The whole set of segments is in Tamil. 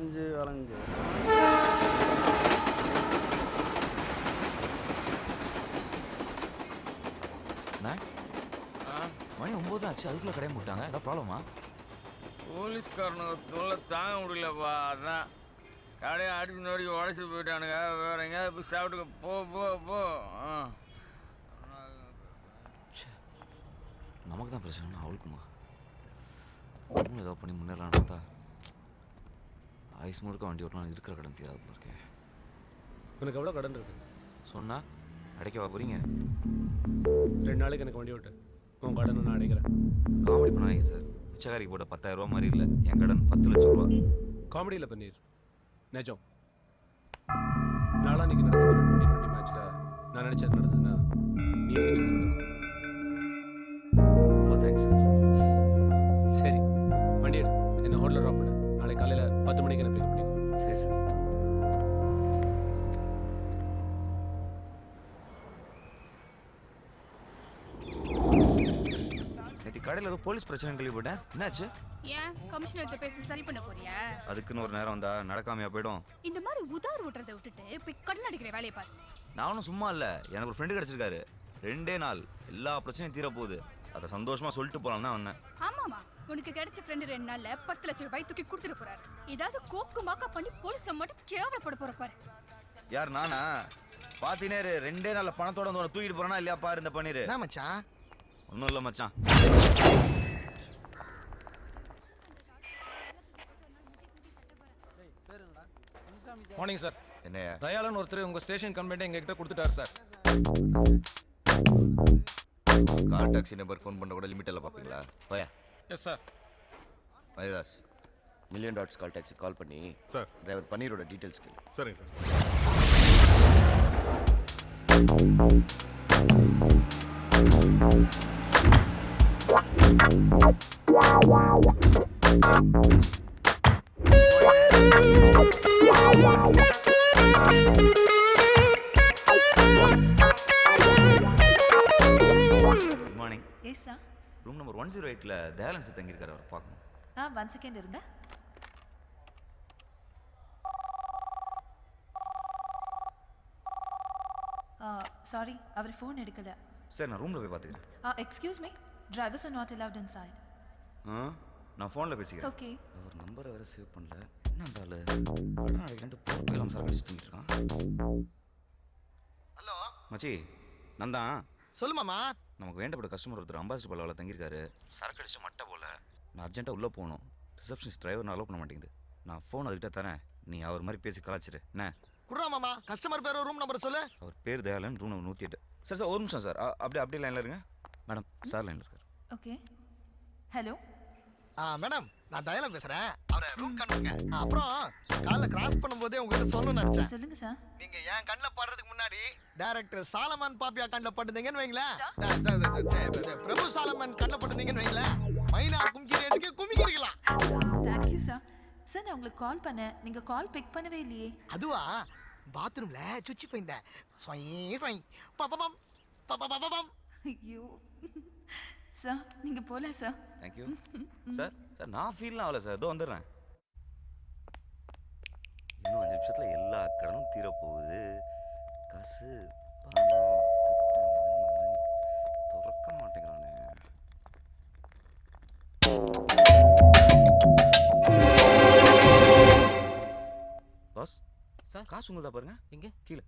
வளைஞ்சு வளைஞ்சு மணி 9 ஆச்சு, அதுக்குள்ள கடையை போட்டாங்க. ஏதாவது ப்ராப்ளமா? போலீஸ்காரனுக்கு தொல்லை தாங்க முடியலப்பா. அதான் கடையை அடிச்சு நோடிக்கு உடச்சிட்டு போயிட்டானுங்க. வேற எங்கேயாவது போய் சாப்பிட்டுக்க. போ போ போ. நமக்கு தான் பிரச்சனை, அவளுக்குமா? அவங்களும் ஏதாவது பண்ணி முன்னேறலான்னு பார்த்தா ஐஸ் முழுக்க வண்டி ஓட்டலாம். இருக்கிற கடன் தீராது போல இருக்கேன். உனக்கு எவ்வளோ கடன் இருக்கு? சொன்னா அடைக்கவா போறீங்க? 2 நாளைக்கு எனக்கு வண்டி ஓட்டு, உன் கடனை நான் அடைக்கிறேன். காமெடி பண்ணாதீங்க சார். பிச்சைக்காரிக்கு போட்ட 10,000 ரூபா மாதிரி இல்லை, என் கடன் 10 லட்சம் ரூபா. காமெடியில் பண்ணீர் நிஜம். நாளான்னைக்கு நடக்கிற 2020 மேட்ச்சில் நான் நினச்சது நடந்ததுன்னா நீ நினச்சது நடக்கும். ரொம்ப தேங்க்ஸ் சார். சரி, வண்டி எடு, என்னை ஹோட்டலில் ட்ராப் பண்ணு. நாளைக்கு காலையில் 10 மணிக்கு என்ன பிக்கப் பண்ணிக்கோ. சரி சார். கடையில் ஏதோ போலீஸ் பிரச்சனை கேள்விப்பட்டேன். என்னாச்சு? ஏன் கமிஷனர்கிட்ட பேசி சரி பண்ண போறியா? அதுக்குன்னு ஒரு நேரம் வந்தா நடக்காமையா போயிடும். இந்த மாதிரி உதார் விட்டுறதை விட்டுட்டு போய் கடன் அடிக்கிற வேலையை பாரு. நான் ஒன்றும் சும்மா இல்லை, எனக்கு ஒரு ஃப்ரெண்டு கிடச்சிருக்காரு. 2 நாள் எல்லா பிரச்சனையும் தீர போகுது. அதை சந்தோஷமா சொல்லிட்டு போலாம் தான் வந்தேன். ஆமாமா, உனக்கு கிடைச்ச ஃப்ரெண்டு 2 நாள்ல 10 லட்சம் ரூபாய் தூக்கி கொடுத்துட்டு போறாரு. ஏதாவது கோக்கு மாக்கா பண்ணி போலீஸ்ல மட்டும் கேவலப்பட போற பாரு. யார் நானா? பாத்தீனே 2 நாள்ல பணத்தோட வந்து தூக்கிட்டு போறானா இல்லையா பாரு இந்த பண்ணிரு. என்ன மச்சான்? ஒன்றும் இல்லை மச்சான். Morning sir. என்னையா? தயாளன் ஒருத்தர் உங்க ஸ்டேஷன் கம்ப்ளைண்ட் எங்ககிட்ட கொடுத்துட்டாரு sir. Call taxi number phone பண்ண கூட லிமிட் எல்லாம் பார்ப்பீங்களா? போயா. Yes sir. Mayadas, million dots call taxi call பண்ணி சார் டிரைவர் பன்னீரோட டீட்டெயில்ஸ் கேளு. சரிங்க sir. Good morning. Yes sir. Room number 108ல தயாளன் சார் தங்கியிருக்காரு, அவர் பார்க்கணும். 1 செகண்ட் இருங்க. சாரி, அவர் ஃபோன் எடுக்கல. சார் நான் ரூமில் போய் பார்த்துக்கிறேன். Excuse me, drivers are not allowed inside. நான் ஃபோனில் பேசிக்கிறேன். ஓகே. அவர் நம்பரை வேறு சேவ் பண்ணல. என்ன இருந்தாலும் கடன் அடைக்கிட்டு பொறுப்பெல்லாம் சார் அடிச்சுட்டு இருக்கான். ஹலோ மச்சி, நான் தான். சொல்லு மாமா. நமக்கு வேண்டப்பட்ட கஸ்டமர் ஒருத்தர் அம்பாசிடர் பல்லாவில் தங்கியிருக்காரு. சரக்கு அடிச்சு மட்டை போல. நான் அர்ஜென்ட்டாக உள்ளே போகணும். ரிசப்ஷனிஸ்ட் டிரைவர் நான் அலோவ் பண்ண மாட்டேங்குது. நான் ஃபோன் அதுக்கிட்ட தரேன், நீ அவர் மாதிரி பேசி கலாச்சிரு. என்ன குடுறா மாமா, கஸ்டமர் பேர் ரூம் நம்பர் சொல்லு. அவர் பேர் Dayalan, room number 108. Sir sir ஒரு நிமிஷம் சார், அப்படியே லைனில் இருங்க. மேடம் சார் லைனில் இருக்கார். ஓகே. ஹலோ மேடம், நான் தயாளன் பேசுறேன். அவரை ரூம் காணுங்க. அப்புறம் காலைல கிராஸ் பண்ணும்போதே உங்ககிட்ட சொல்லணும்னு நினைச்சேன். சொல்லுங்க சார். நீங்க என் கண்ணில் படுறதுக்கு முன்னாடி டைரக்டர் சாலமன் பாப்பியா கண்ணில் பட்டுந்தீங்கன்னு வைங்களேன். பிரபு சாலமன் கண்ணில் பட்டுந்தீங்கன்னு வைங்களேன். மைனா கும்கிரேஜுக்கு குமிக்கிறீங்களா? Thank you sir. சார் நான் உங்களுக்கு கால் பண்ணேன், நீங்க கால் பிக் பண்ணவே இல்லையே. அதுவா, பாத்ரூம்ல சுச்சி போயிருந்தேன். சொய் சொய் பப்பம் பப்பம். ஐயோ சார், நீங்க போலாம் சார். Thank you sir. சார் நான் ஃபீல்லாம் ஆகல சார், இதோ வந்துடுறேன். இன்னும் 5 நிமிஷத்தில் எல்லா கடனும் தீரப்போகுது. காசு பணம் மணி திறக்க மாட்டேங்கிறானே. பாஸ் சார், காசு உங்களுதா பாருங்க. எங்க? கீழே.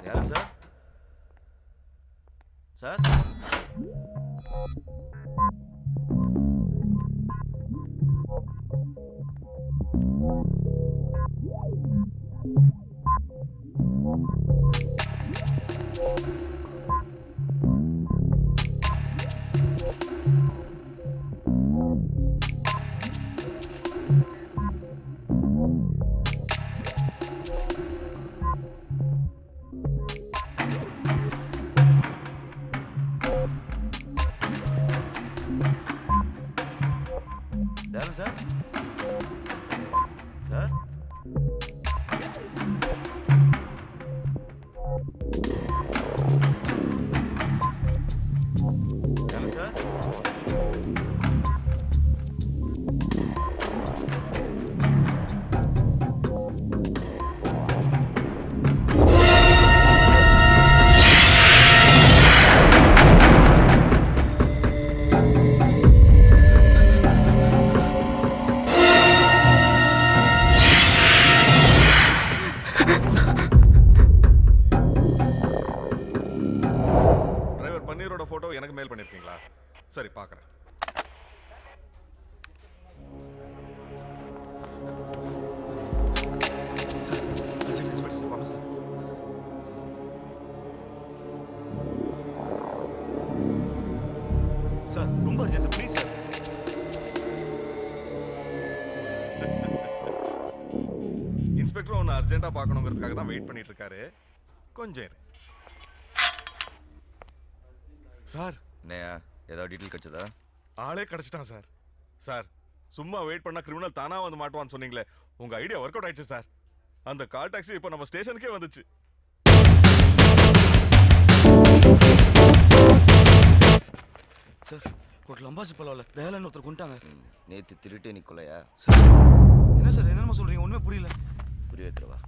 யாரு சார்? சார் யாரு சார்? சார் பன்னீரோட ஃபோட்டோ எனக்கு மெயில் பண்ணியிருக்கீங்களா? சரி, பார்க்குறேன். சார் ரொம்ப urgent sir, please sir. Inspector ஒன்று அர்ஜென்ட்டாக பார்க்கணுங்கிறதுக்காக தான் வெயிட் பண்ணிட்டு இருக்காரு. கொஞ்சம் இரு. சார், என்னையா ஏதாவது டீட்டெயில் கிடைச்சதா? ஆளே கிடச்சிட்டான் சார். சார், சும்மா வெயிட் பண்ணால் கிரிமினல் தானா வந்து மாட்டுவான்னு சொன்னீங்களே, உங்கள் ஐடியா ஒர்க் அவுட் ஆயிடுச்சு சார். அந்த கால் டாக்ஸி இப்போ நம்ம ஸ்டேஷனுக்கே வந்துச்சு. சார், ஹோட்டல் அம்பாசி பலவில் தயாலன் ஒருத்தர் கொண்டுட்டாங்க. நேற்று திருட்டு நீ கொலையா? சார் என்ன சார் என்னென்னமோ சொல்கிறீங்க, ஒன்றுமே புரியல. புரிய வைக்கிறவா?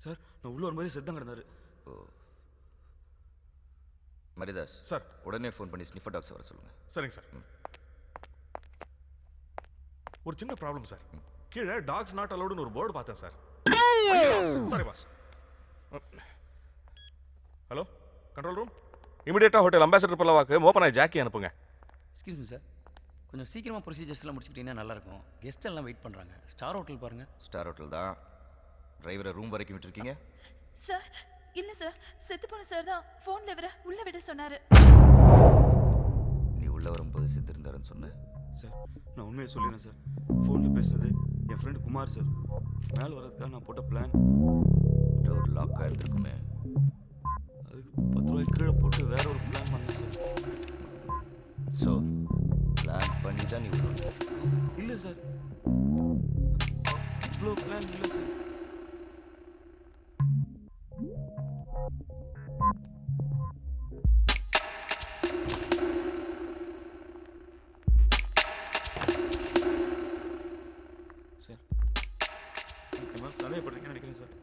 சார், நான் உள்ள வரும்போது செத்தம் கிடந்தாரு. ஓ, மரிதாஸ் சார், உடனே ஃபோன் பண்ணி ஸ்னிஃபர் டாக்ஸ் வர சொல்லுங்கள். சரிங்க சார். ஒரு சின்ன ப்ராப்ளம் சார். கீழே டாக்ஸ் நாட் அலோடுன்னு ஒரு போர்டு பார்த்தேன் சார். சரி பாஸ். ஹலோ, கண்ட்ரோல் ரூம், இமிடியேட்டாக ஹோட்டல் அம்பாசிடர் பல்லவாக்கு மோப்பனாய் ஜாக்கி அனுப்புங்க. எக்ஸ்கியூஸ் மீ சார், கொஞ்சம் சீக்கிரமாக ப்ரொசீஜர்ஸ்லாம் முடிச்சுக்கிட்டீங்கன்னா நல்லாயிருக்கும். கெஸ்ட் எல்லாம் வெயிட் பண்ணுறாங்க. ஸ்டார் ஹோட்டல் பாருங்கள். ஸ்டார் ஹோட்டல் தான். டிரைவரை ரூம் வரைக்கும் விட்டுருக்கீங்க? சார் இல்ல சார், செத்து போன சார் தான் ஃபோன்ல இவரை உள்ள விட சொன்னாரு. நீ உள்ள வரும்போது செத்துருந்தாருன்னு சொன்ன. சார், நான் உண்மையை சொல்லிடுறேன் சார். ஃபோனில் பேசுனது என் ஃப்ரெண்டு குமார் சார். மேலே வர்றதுக்காக நான் போட்ட பிளான். டோர் லாக்காக இருந்திருக்குமே. அதுக்கு 10 ரூபாய் கீழே போட்டு வேற ஒரு பிளான் பண்ணேன் சார். ஸோ பிளான் பண்ணி தான் நீ உள்ள இல்லை சார், இவ்வளோ பிளான் இல்லை சார். சார், என்ன சந்தேகப்படுறீங்கன்னு நினைக்கிறேன் சார்.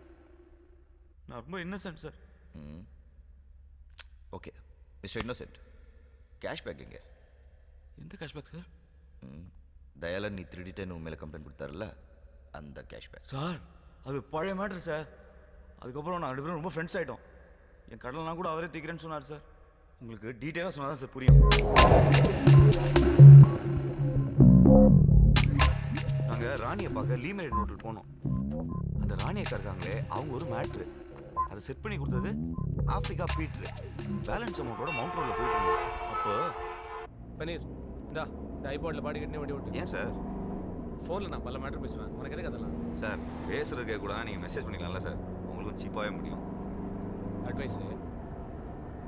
நான் ரொம்ப Innocent sir. Okay mister innocent, cashback எங்கே? எந்த கேஷ்பேக் சார்? தயாலன் நீ திருடிட்டேன்னு உன் மேலே கம்ப்ளைண்ட் கொடுத்தாருல்ல, அந்த கேஷ்பேக். சார், அது பழைய மேட்ரு சார். அதுக்கப்புறம் நான் 2 பேரும் ரொம்ப ஃப்ரெண்ட்ஸ் ஆகிட்டோம். என் கடலாம் கூட அவரே தீக்கிறேன்னு சொன்னார் சார். உங்களுக்கு டீட்டெயிலாக சொன்னால் தான் சார் புரியும். நாங்கள் ராணியை பார்க்க லீமேட் ஹோட்டல் போனோம். அந்த ராணியக்கா இருக்காங்களே, அவங்க ஒரு மேட்ரு அதை செட் பண்ணி கொடுத்தது ஆஃப்ரிக்கா பீட்ரு. பேலன்ஸ் அமௌண்ட்டோட மவுண்ட் ரோடில் போயிட்டு இருந்தோம். அப்போ பன்னீர் இந்தா இந்த ஐபாடில் பாடி கட்டினே வண்டி ஓட்டு. ஏன் சார்? ஃபோனில் நான் பல மேட்டர் பேசுவேன், உனக்கு எதுக்கு அதெல்லாம்? சார், பேசுறதுக்கு கூட நீங்கள் மெசேஜ் பண்ணிக்கலாம்ல சார், உங்களுக்கும் சீப்பாகவே முடியும். அட்வைஸு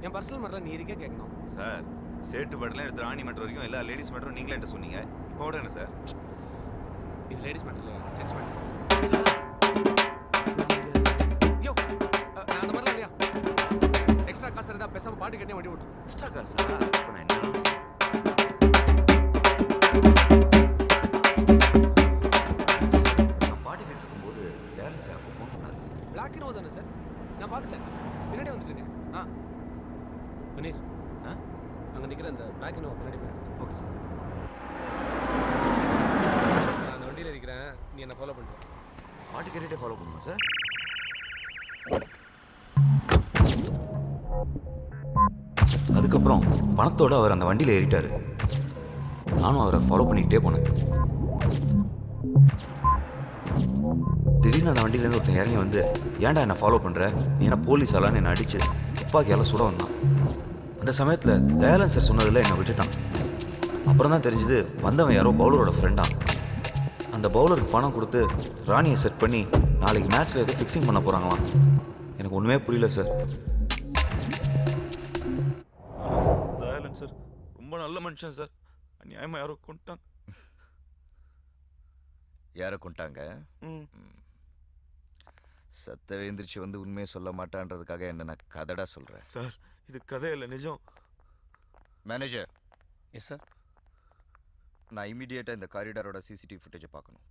என் பர்சனல் மேட்டரில் நீ இருக்கே கேட்கணும் சார். சேட்டு பேட்டில் எடுத்து ராணி மேட்டர் வரைக்கும் எல்லா லேடிஸ் மேட்டரும் நீங்களே என்கிட்ட சொன்னீங்க. இப்போ விட என்ன சார்? இது லேடிஸ் மேட்டர் இல்லை, ஜென்ஸ் மேட்டர். யோ, நான் அந்த மாதிரிலாம் இல்லையா? எக்ஸ்ட்ரா காசு இருந்தால் பேசாமல் பாட்டு கட்டினே வண்டி ஓட்டு. எக்ஸ்ட்ரா காசா? இப்போ நான் என்ன நான் பாட்டு கேட்டு இருக்கும்போது டேரன் சார் அப்போ ஃபோன் பண்ணார். பிளாக் அண்ட் தானே சார்? நான் பார்த்துட்டேன், பின்னாடி வந்துட்டுருங்க. ஆ பன்னீர், அங்கே நிற்கிற அந்த பிளாக் அண்ட் பின்னாடி போயிருக்கு. Okay sir. நான் அந்த வண்டியில் இருக்கிறேன், நீ என்னை ஃபாலோ பண்ணுறேன். பாட்டு கேட்டுகிட்டே ஃபாலோ பண்ணுமா சார்? அதுக்கப்புறம் பணத்தோடு அவர் அந்த வண்டியில் ஏறிட்டார். நானும் அவரை ஃபாலோ பண்ணிக்கிட்டே போனேன். திடீர்னு அந்த வண்டியிலேருந்து ஒருத்தன் இறங்கி வந்து, ஏன்டா என்னை ஃபாலோ பண்ணுற, நீ என்ன போலீஸ் ஆளான்னு என்னை அடித்து துப்பாக்கியால் சுட வந்தான். அந்த சமயத்தில் தயாலன் சார் சொன்னதில் என்னை விட்டுட்டான். அப்புறம் தான் தெரிஞ்சுது வந்தவன் யாரோ பவுலரோட ஃப்ரெண்டா. அந்த பவுலருக்கு பணம் கொடுத்து ராணியை செட் பண்ணி நாளைக்கு மேட்ச்சில் ஏதோ ஃபிக்ஸிங் பண்ண போகிறாங்களாம். எனக்கு ஒன்றுமே புரியல சார். தயாலன் சார் ரொம்ப நல்ல மனுஷன் சார். அநியாயமாக யாரோ கொண்டுட்டாங்க. யாரை கொண்டாங்க? சத்தவே எந்திரிச்சு வந்து உண்மையை சொல்ல மாட்டான்றதுக்காக என்ன நான் கதடா சொல்கிறேன் சார். இது கதை இல்லை, நிஜம். மேனேஜர். Yes sir. நான் இமீடியட்டாக இந்த காரிடாரோட சிசிடிவி ஃபுட்டேஜை பார்க்கணும்.